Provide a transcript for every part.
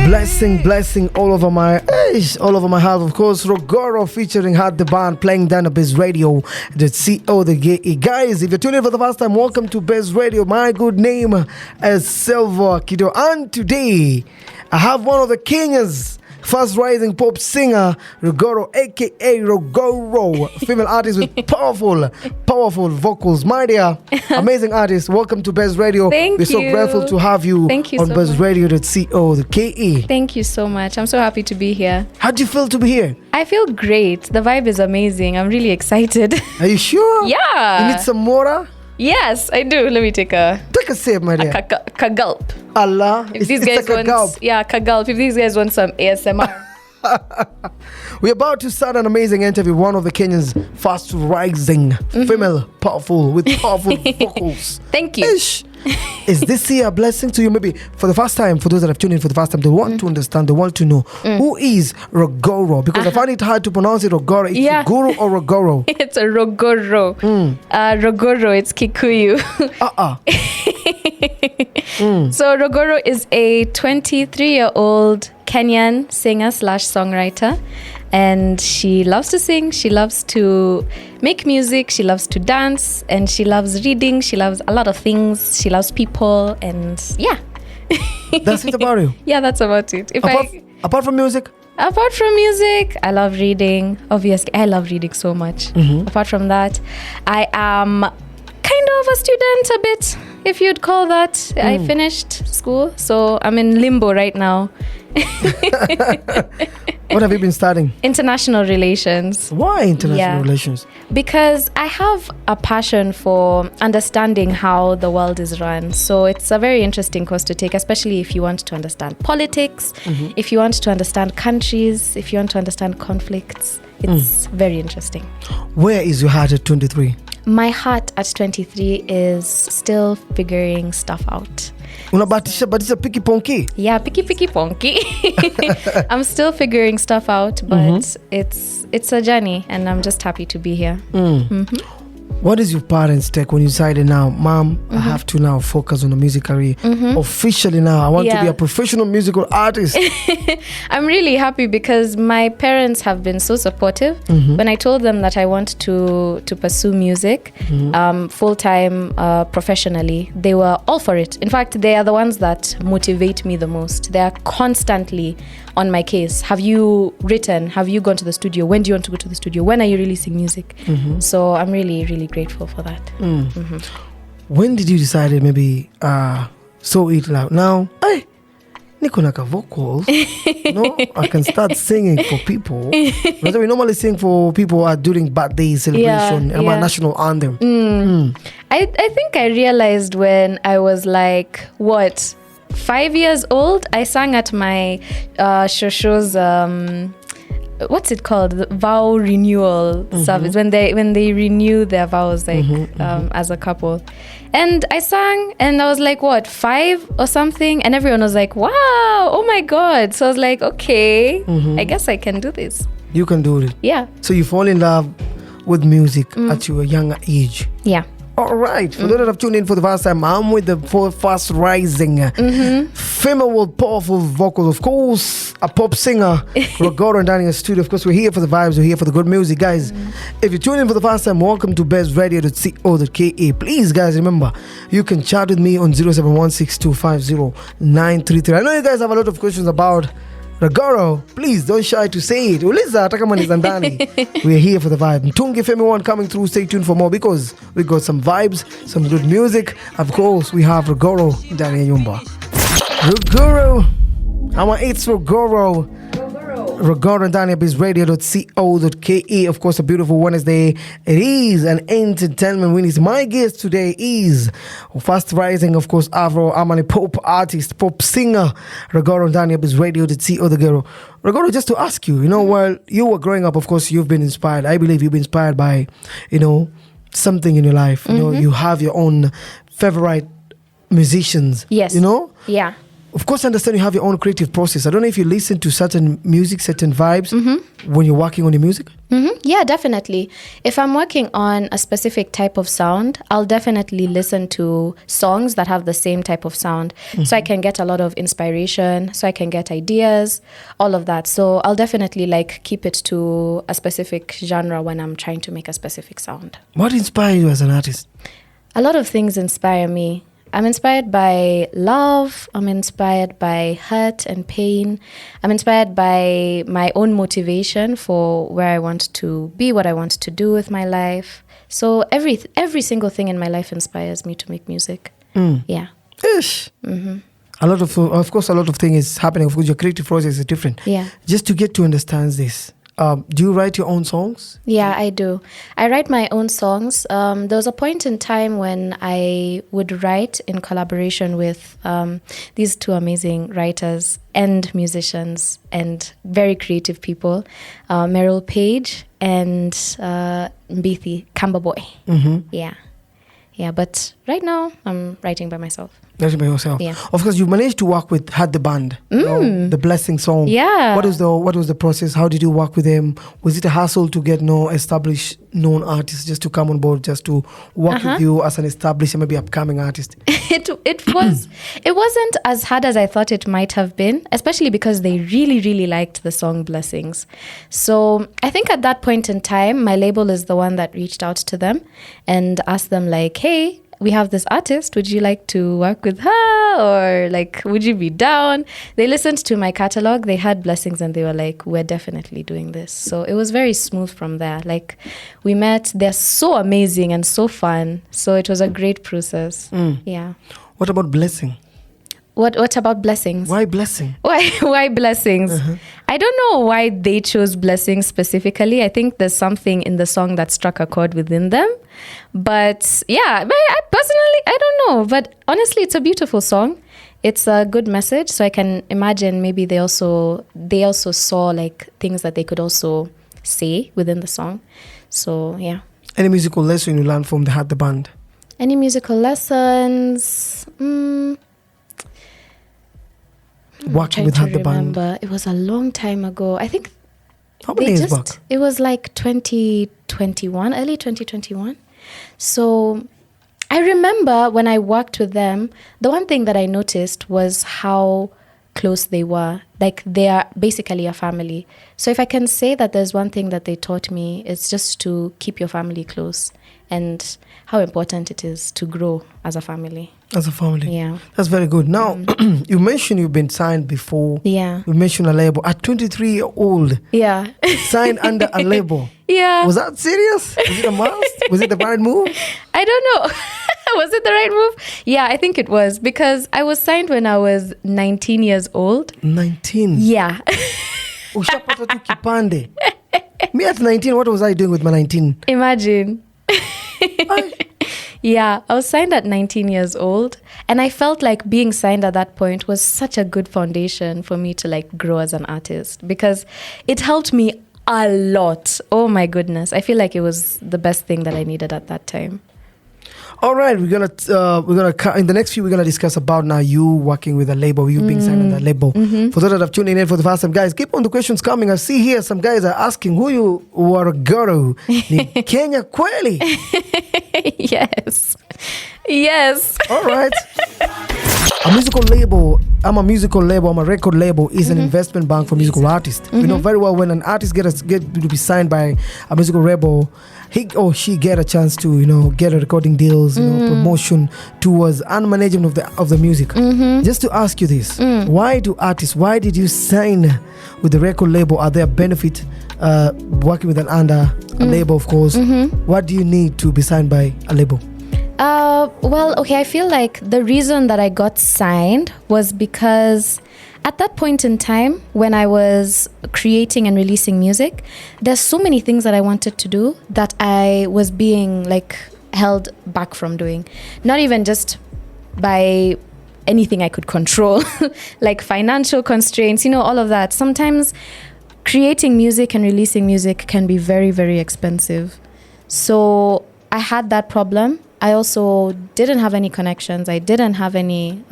Blessing all over my heart. Of course, Ruguru featuring Had the Band playing down at Baze Radio. The CO, the gay guys. If you're tuning in for the first time, welcome to Baze Radio. My good name is Silva Kido, and today I have one of the Kenya's fast rising pop singer, Ruguru, aka Ruguru, female artist with powerful vocals. My dear, amazing artist, welcome to Baze Radio. Thank We're you. so grateful to have you, on Baze Radio.co.ke. Thank you so much. I'm so happy to be here. How do you feel to be here? I feel great. The vibe is amazing. I'm really excited. Are you sure? Yeah. You need some water? Yes, I do. Let me take a sip, my dear. gulp. Allah. If these guys want, gulp. If these guys want some ASMR. We're about to start an amazing interview with one of the Kenya's fast rising female powerful vocals. Thank you. Is this year a blessing to you? Maybe for the first time, for those that have tuned in for the first time, they want to understand, they want to know who is Ruguru, because I find it hard to pronounce it Ruguru. It's Ruguru or Ruguru? It's a Ruguru. Ruguru, it's Kikuyu. So Ruguru is a 23-year-old Kenyan singer/songwriter, and she loves to sing, she loves to make music, she loves to dance, and she loves reading, she loves a lot of things, she loves people, and yeah. That's it about you? Yeah, that's about it. Apart from music? Apart from music, I love reading. Obviously, I love reading so much. Apart from that, I am kind of a student a bit, if you'd call that. I finished school, so I'm in limbo right now. What have you been studying? International relations. Why international relations? Because I have a passion for understanding how the world is run. So it's a very interesting course to take, especially if you want to understand politics, if you want to understand countries, if you want to understand conflicts. It's very interesting. Where is your heart at 23? My heart at 23 is still figuring stuff out. Unabatisha piki ponki? Yeah, piki ponki. I'm still figuring stuff out, but it's a journey, and I'm just happy to be here. What is your parents' take when you decided now, Mom, I have to now focus on a music career? Officially now, I want to be a professional musical artist. I'm really happy because my parents have been so supportive. When I told them that I want to pursue music full-time, professionally, they were all for it. In fact, they are the ones that motivate me the most. They are constantly on my case. Have you written? Have you gone to the studio? When do you want to go to the studio? When are you releasing music? So I'm really, really grateful for that. When did you decide maybe so it loud? Now, niko naka vocals. I can start singing for people. We normally sing for people during birthday celebration, national anthem. I think I realized when I was like, 5 years old, I sang at my shosho's what's it called? The vow renewal service, when they renew their vows, like as a couple. And I sang, and I was like, 5 or something, and everyone was like, wow, oh my God. So I was like, okay, I guess I can do this. You can do it. Yeah. So you fall in love with music at your younger age. Yeah. All right. For those that have tuned in for the first time, I'm with the fast rising female with powerful vocals. Of course, a pop singer, Ruguru, and down in the studio. Of course, we're here for the vibes. We're here for the good music, guys. If you tune in for the first time, welcome to Baze Radio.co.ke. Please, guys, remember, you can chat with me on 0716250933. I know you guys have a lot of questions about Ruguru. Please don't shy to say it. Uliza Takamani Zandani. We're here for the vibe. Mtungi Femi One coming through. Stay tuned for more because we got some vibes, some good music. Of course, we have Ruguru Dani Yumba. Ruguru. It's Ruguru. Ruguru and Dani Baze Radio.co.ke. Of course, a beautiful Wednesday. It is an entertainment witness. My guest today is fast rising, of course, Afro Amani pop artist, pop singer, Ruguru and Dani Baze Radio.co.ke. Ruguru, just to ask you, while you were growing up, of course, you've been inspired. I believe you've been inspired by, something in your life. You have your own favorite musicians. Yes. Yeah. of course, I understand you have your own creative process. I don't know if you listen to certain music, certain vibes when you're working on your music. Yeah, definitely. If I'm working on a specific type of sound, I'll definitely listen to songs that have the same type of sound. So I can get a lot of inspiration, so I can get ideas, all of that. So I'll definitely like keep it to a specific genre when I'm trying to make a specific sound. What inspires you as an artist? A lot of things inspire me. I'm inspired by love. I'm inspired by hurt and pain. I'm inspired by my own motivation for where I want to be, what I want to do with my life. So every single thing in my life inspires me to make music. Yeah. Ish. A lot of course, a lot of things is happening. Of course, your creative process is different. Yeah. Just to get to understand this, do you write your own songs? Yeah, I do. I write my own songs. There was a point in time when I would write in collaboration with these two amazing writers and musicians and very creative people, Meryl Page and Mbithi Kamba Boy. Yeah, but right now I'm writing by myself. Writing by yourself. Yeah. Of course, you managed to work with Had the Band, you know, the Blessing song. Yeah. What was the process? How did you work with them? Was it a hassle to get established, known artists just to come on board, just to work with you as an established, maybe upcoming artist? It wasn't as hard as I thought it might have been, especially because they really, really liked the song Blessings. So I think at that point in time, my label is the one that reached out to them and asked them like, hey, we have this artist, would you like to work with her? Or like, would you be down? They listened to my catalog, they had Blessings and they were like, we're definitely doing this. So it was very smooth from there. Like we met, they're so amazing and so fun. So it was a great process. Yeah. What about Blessing? What about Blessings? Why Blessing? Why Blessings? I don't know why they chose Blessings specifically. I think there's something in the song that struck a chord within them. But yeah, I personally, I don't know. But honestly, it's a beautiful song. It's a good message. So I can imagine maybe they also saw like things that they could also say within the song. So yeah. Any musical lesson you learned from the Had the Band? Any musical lessons? Working with Had the Band. It was a long time ago. I think how many years back? It was like 2021, early 2021. So I remember when I worked with them, the one thing that I noticed was how close they were. Like they are basically a family. So if I can say that there's one thing that they taught me, it's just to keep your family close and how important it is to grow as a family. As a family. Yeah. That's very good. Now, you mentioned you've been signed before. Yeah. You mentioned a label. At 23-year-old, yeah. signed under a label. Yeah. Was that serious? Was it a must? Was it the right move? I don't know. Was it the right move? Yeah, I think it was because I was signed when I was 19 years old. 19? Yeah. Ushapata tu kipande. Me at 19, what was I doing with my 19? Imagine. Yeah, I was signed at 19 years old and I felt like being signed at that point was such a good foundation for me to like grow as an artist because it helped me a lot. Oh my goodness. I feel like it was the best thing that I needed at that time. All right, we're gonna in the next few we're gonna discuss about now you working with a label, you being signed on that label. For those that have tuned in for the first time, guys, keep on the questions coming. I see here some guys are asking who you were Ruguru. Ni Kenya kweli? Yes. All right. A musical label, I'm a record label is an investment bank for musical artists. We know very well when an artist get to be signed by a musical label, he or she get a chance to, get a recording deals, promotion towards and management of the music. Just to ask you this, why did you sign with the record label? Are there benefit working with under a label, of course? What do you need to be signed by a label? I feel like the reason that I got signed was because at that point in time when I was creating and releasing music, there's so many things that I wanted to do that I was being like held back from doing. Not even just by anything I could control, like financial constraints, all of that. Sometimes creating music and releasing music can be very, very expensive. So I had that problem I also didn't have any connections. I didn't have any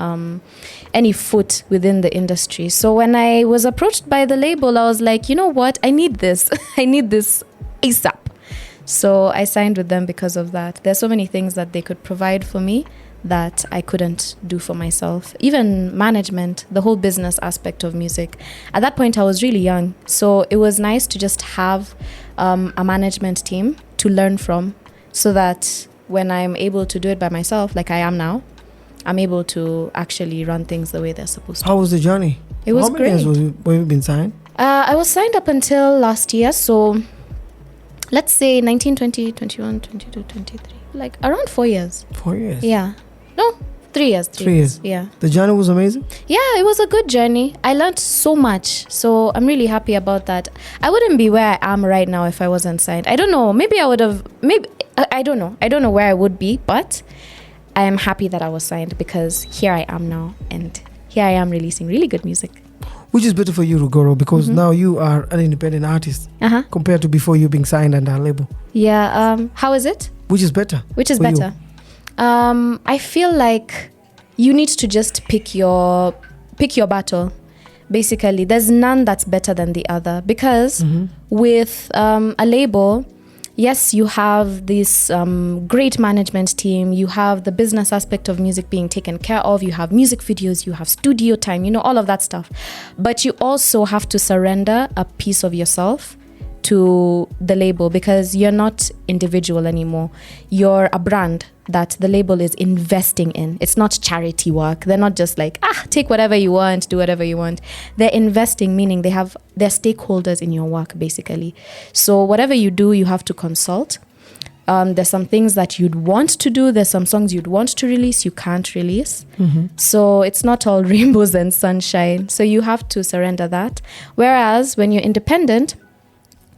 foot within the industry. So when I was approached by the label, I was like, you know what? I need this. I need this ASAP. So I signed with them because of that. There's so many things that they could provide for me that I couldn't do for myself. Even management, the whole business aspect of music. At that point, I was really young. So it was nice to just have a management team to learn from, so that when I'm able to do it by myself, like I am now, I'm able to actually run things the way they're supposed to. How was the journey? It was How many great. years were you been signed? I was signed up until last year. So let's say 19, 20, 21, 22, 23. Like around 4 years. 4 years? Yeah. No, 3 years. 3 years. Yeah. The journey was amazing? Yeah, it was a good journey. I learned so much. So I'm really happy about that. I wouldn't be where I am right now if I wasn't signed. I don't know. Maybe I would have, I don't know. I don't know where I would be, but I am happy that I was signed, because here I am now, and here I am releasing really good music. Which is better for you, Ruguru, because now you are an independent artist compared to before you being signed under a label. Yeah. How is it? Which is better? Which is for better? I feel like you need to just pick your battle. Basically, there's none that's better than the other, because with a label, yes, you have this great management team, you have the business aspect of music being taken care of, you have music videos, you have studio time, all of that stuff. But you also have to surrender a piece of yourself to the label, because you're not individual anymore. You're a brand that the label is investing in. It's not charity work. They're not just like, take whatever you want, do whatever you want. They're investing, meaning they're stakeholders in your work, basically. So whatever you do, you have to consult. There's some things that you'd want to do. There's some songs you'd want to release, you can't release. So it's not all rainbows and sunshine. So you have to surrender that. Whereas when you're independent,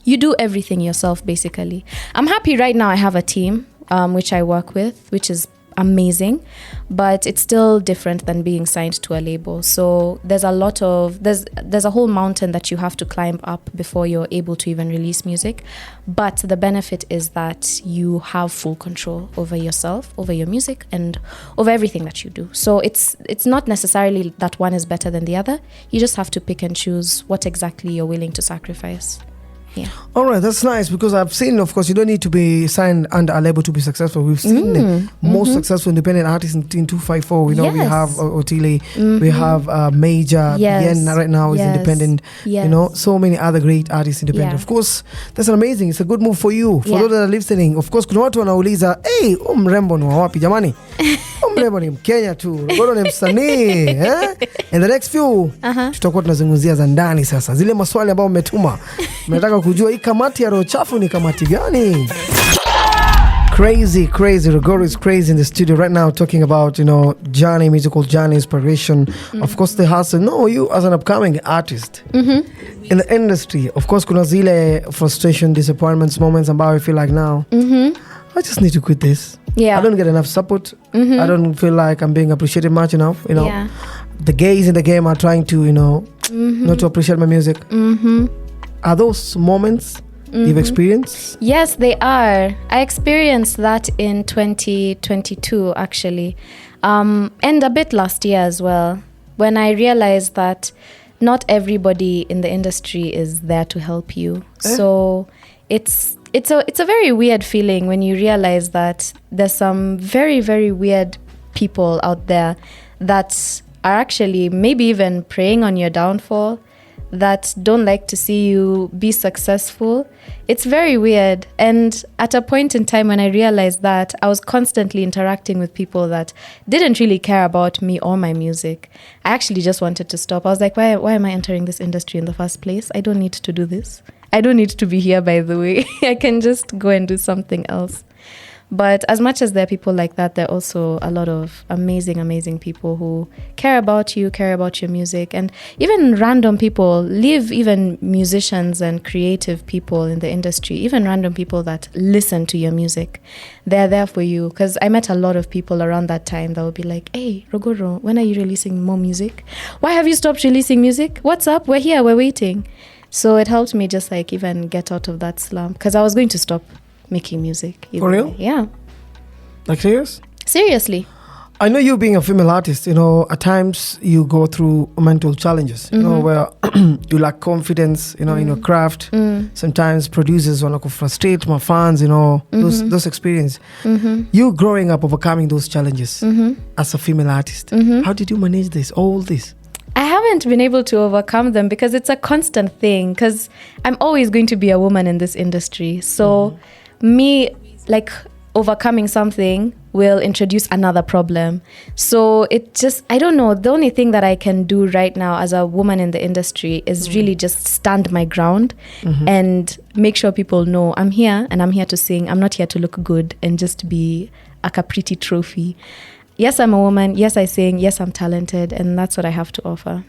you do everything yourself, basically. I'm happy right now I have a team which I work with, which is amazing, but it's still different than being signed to a label. So there's a whole mountain that you have to climb up before you're able to even release music. But the benefit is that you have full control over yourself, over your music, and over everything that you do. So it's not necessarily that one is better than the other. You just have to pick and choose what exactly you're willing to sacrifice. Yeah. All right, that's nice, because I've seen, of course, you don't need to be signed under a label to be successful. We've seen the most successful independent artists in 254. We have Otile, we have Major, Yen right now is independent. So many other great artists independent. Of course, that's amazing. It's a good move for you. For those that are listening, of course, kuna watu wanauliza, hey, mrembo ni wa wapi jamani? Mrembo ni Mkenya tu, Ruguru ni msanii. In the next few, tutakuwa tunazungumzia za ndani sasa. Zile maswali ambayo umetuma. Mnataka kujua hii kamati ya roho chafu ni kamati gani? Crazy. Ruguru is crazy in the studio right now, talking about, journey, musical journey, inspiration. Of course, the hustle. No, you as an upcoming artist in the industry. Of course, kuna zile frustration, disappointments, moments ambayo I feel like now, I just need to quit this. I don't get enough support. I don't feel like I'm being appreciated much enough. The gays in the game are trying to, not to appreciate my music. Are those moments you've experienced? Yes, they are. I experienced that in 2022, actually. And a bit last year as well, when I realized that not everybody in the industry is there to help you. So it's a very weird feeling when you realize that there's some very, very weird people out there that are actually maybe even preying on your downfall, that don't like to see you be successful. It's very weird. And at a point in time when I realized that, I was constantly interacting with people that didn't really care about me or my music. I actually just wanted to stop. I was like, why am I entering this industry in the first place? I don't need to do this. I don't need to be here, by the way. I can just go and do something else. But as much as there are people like that, there are also a lot of amazing people who care about you, care about your music, and even random people, leave even musicians and creative people in the industry, even random people that listen to your music. They're there for you. Because I met a lot of people around that time that would be like, hey, Ruguru, when are you releasing more music? Why have you stopped releasing music? What's up? We're here, we're waiting. So it helped me just like even get out of that slump, because I was going to stop making music. For real? Yeah. Like serious? Seriously. I know you being a female artist, at times you go through mental challenges, where you lack confidence, in your craft. Sometimes producers want to frustrate my fans, those experiences. You growing up, overcoming those challenges as a female artist, how did you manage all this? I haven't been able to overcome them because it's a constant thing, because I'm always going to be a woman in this industry. So me, like, overcoming something will introduce another problem. So it just, I don't know, the only thing that I can do right now as a woman in the industry is really just stand my ground and make sure people know I'm here and I'm here to sing. I'm not here to look good and just be a pretty trophy. Yes, I'm a woman. Yes, I sing. Yes, I'm talented. And that's what I have to offer.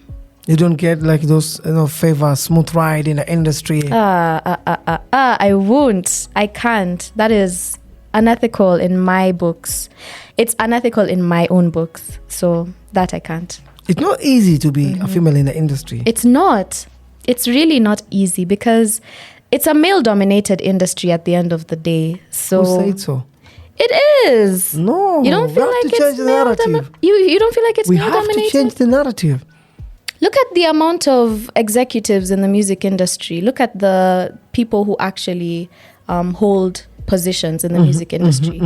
You don't get like those, favor, smooth ride in the industry. I won't. I can't. That is unethical in my books. It's unethical in my own books. So that I can't. It's not easy to be a female in the industry. It's not. It's really not easy because it's a male-dominated industry at the end of the day. So who said so? It is. No, you don't feel like it's male you don't feel like it's male dominated? We have to change the narrative. Look at the amount of executives in the music industry. Look at the people who actually hold positions in the music industry.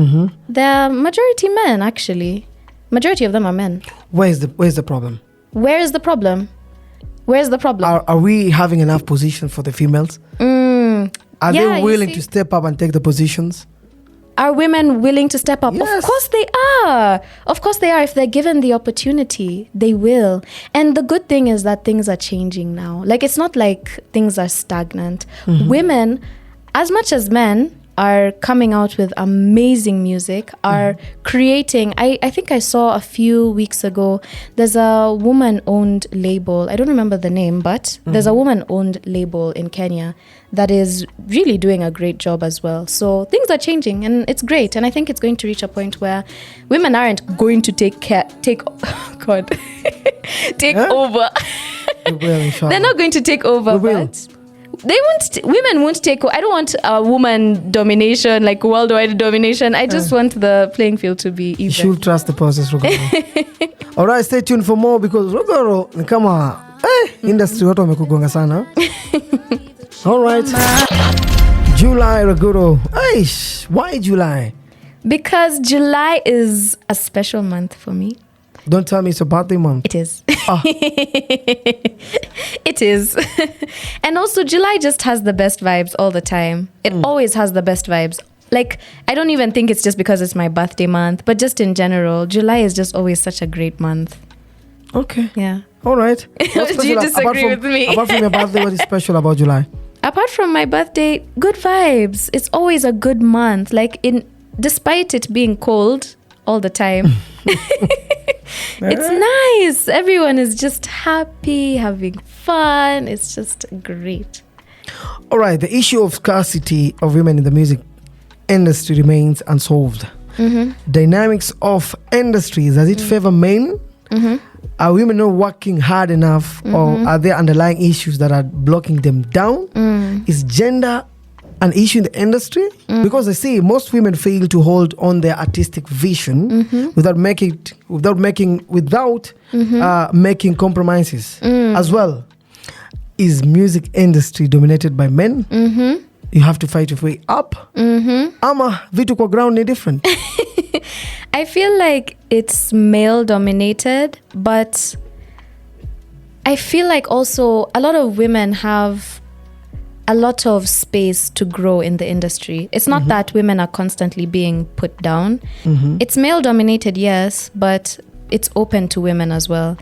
They're majority men, actually. Majority of them are men. Where's the problem? Where is the problem? Where's the problem? Are we having enough position for the females? Are they willing to step up and take the positions? Are women willing to step up? Yes. Of course they are. Of course they are. If they're given the opportunity, they will. And the good thing is that things are changing now. Like, it's not like things are stagnant. Women, as much as men, are coming out with amazing music, are creating. I think I saw a few weeks ago, there's a woman-owned label. I don't remember the name, but there's a woman-owned label in Kenya that is really doing a great job as well. So things are changing and it's great. And I think it's going to reach a point where women aren't going to take over. They're not going to take over, but women won't take over. I don't want a woman domination, like worldwide domination. I just want the playing field to be even. You should trust the process, Ruguru. All right, stay tuned for more because Ruguru ni kama industry watu wamekugonga sana. All right. July, Ruguru. Why July? Because July is a special month for me. Don't tell me it's a birthday month. It is. It is. And also July just has the best vibes all the time. It always has the best vibes. Like, I don't even think it's just because it's my birthday month, but just in general, July is just always such a great month. Okay. Yeah. All right. Do you disagree with me? Apart from your birthday, what is special about July? Apart from my birthday, good vibes. It's always a good month. Like, despite it being cold all the time, it's nice. Everyone is just happy, having fun. It's just great. All right. The issue of scarcity of women in the music industry remains unsolved. Dynamics of industries, does it favor men? Are women not working hard enough, or are there underlying issues that are blocking them down? Is gender an issue in the industry? Because I see most women fail to hold on their artistic vision without making compromises as well. Is music industry dominated by men? You have to fight your way up. Ama vitu kwa ground ni different. I feel like it's male dominated, but I feel like also a lot of women have a lot of space to grow in the industry. It's not that women are constantly being put down. It's male dominated, yes, but it's open to women as well.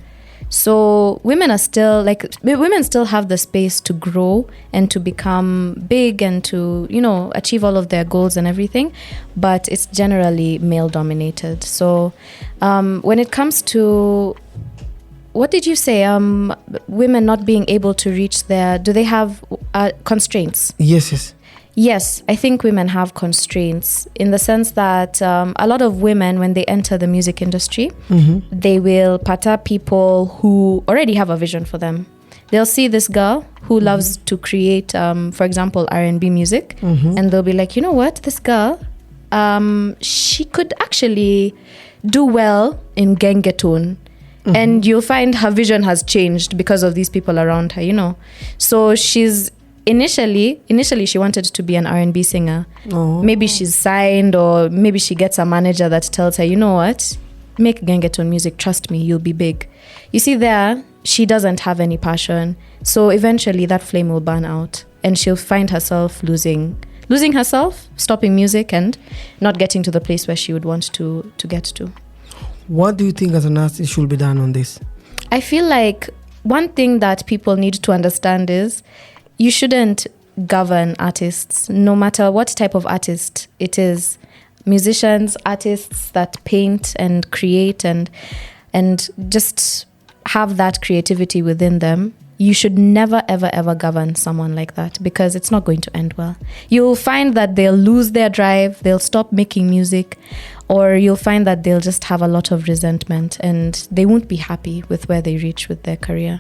So women still have the space to grow and to become big and to, achieve all of their goals and everything, but it's generally male dominated. So when it comes to, what did you say? Women not being able to reach do they have constraints? Yes. Yes, I think women have constraints in the sense that a lot of women, when they enter the music industry, they will pata people who already have a vision for them. They'll see this girl who loves to create, for example, R&B music, and they'll be like, you know what, this girl, she could actually do well in gengetone. And you'll find her vision has changed because of these people around her, you know. So she's initially she wanted to be an R&B singer. Maybe she's signed, or maybe she gets a manager that tells her, you know what, make gengetone music, trust me, you'll be big. You see, there she doesn't have any passion, so eventually that flame will burn out and she'll find herself losing herself, stopping music and not getting to the place where she would want to get to. What do you think as an artist should be done on this? I feel like one thing that people need to understand is you shouldn't govern artists, no matter what type of artist it is. Musicians, artists that paint and create and just have that creativity within them. You should never, ever, ever govern someone like that, because it's not going to end well. You'll find that they'll lose their drive, they'll stop making music, or you'll find that they'll just have a lot of resentment and they won't be happy with where they reach with their career.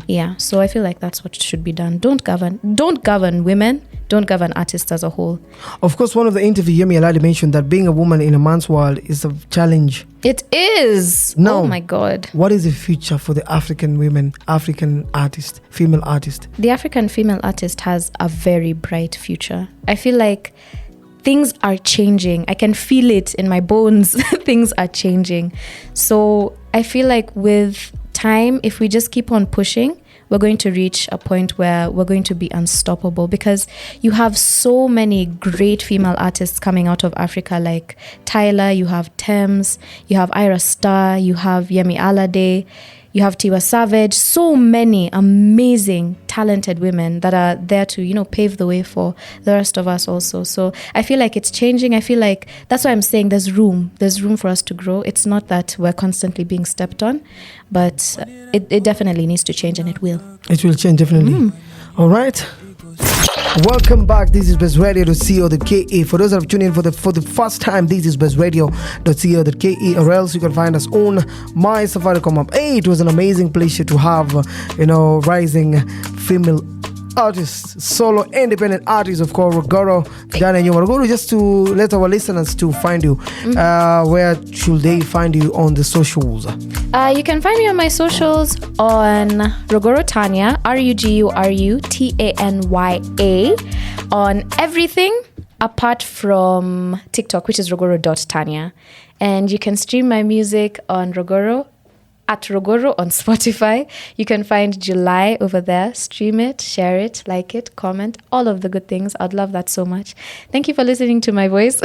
Yeah, so I feel like that's what should be done. Don't govern women, don't govern artists as a whole. Of course, one of the interviews, Yemi Alade mentioned that being a woman in a man's world is a challenge. It is. No. Oh my God. What is the future for the African women, African artist, female artist? The African female artist has a very bright future. I feel like things are changing. I can feel it in my bones. Things are changing. So I feel like with time, if we just keep on pushing, we're going to reach a point where we're going to be unstoppable, because you have so many great female artists coming out of Africa, like Tyler, you have Thames, you have Ira Star, you have Yemi Alade, you have Tiwa Savage, so many amazing, talented women that are there to, you know, pave the way for the rest of us also. So I feel like it's changing. I feel like that's why I'm saying there's room for us to grow. It's not that we're constantly being stepped on, but it definitely needs to change, and it will. It will change, definitely. All right. Welcome back. This is Baze Radio.co.ke. For those that have tuned in for the first time, this is Baze Radio.co.ke, or else you can find us on my Safaricom app. Hey, it was an amazing pleasure to have, rising female artists, solo independent artists, of course, Ruguru, Ruguru, just to let our listeners to find you. Where should they find you on the socials? You can find me on my socials on Ruguru Tanya, RUGURUTANYA, on everything apart from TikTok, which is Ruguru.Tanya. And you can stream my music on Ruguru, at Ruguru on Spotify. You can find July over there. Stream it, share it, like it, comment, all of the good things. I'd love that so much. Thank you for listening to my voice.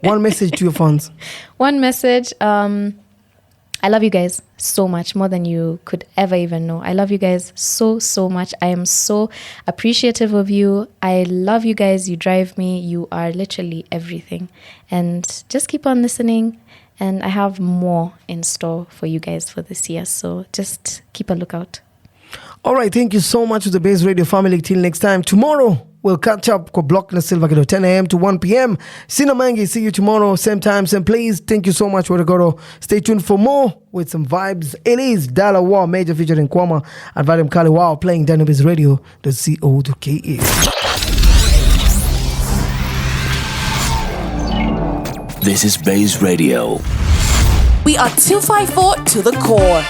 One message to your fans. One message. I love you guys so much, more than you could ever even know. I love you guys so, so much. I am so appreciative of you. I love you guys. You drive me. You are literally everything. And just keep on listening. And I have more in store for you guys for this year. So just keep a lookout. All right. Thank you so much to the Baze Radio family. Till next time. Tomorrow, we'll catch up with Block na Silva Kido, 10 a.m. to 1 p.m. Sinamangi, see you tomorrow, same time, same place. Thank you so much, Ruguru. Stay tuned for more with some vibes. It is Dala War, major featuring Kwama and Vadim Kali Wow, playing Baze Radio.co.ke. This is Baze Radio. We are 254 to the core.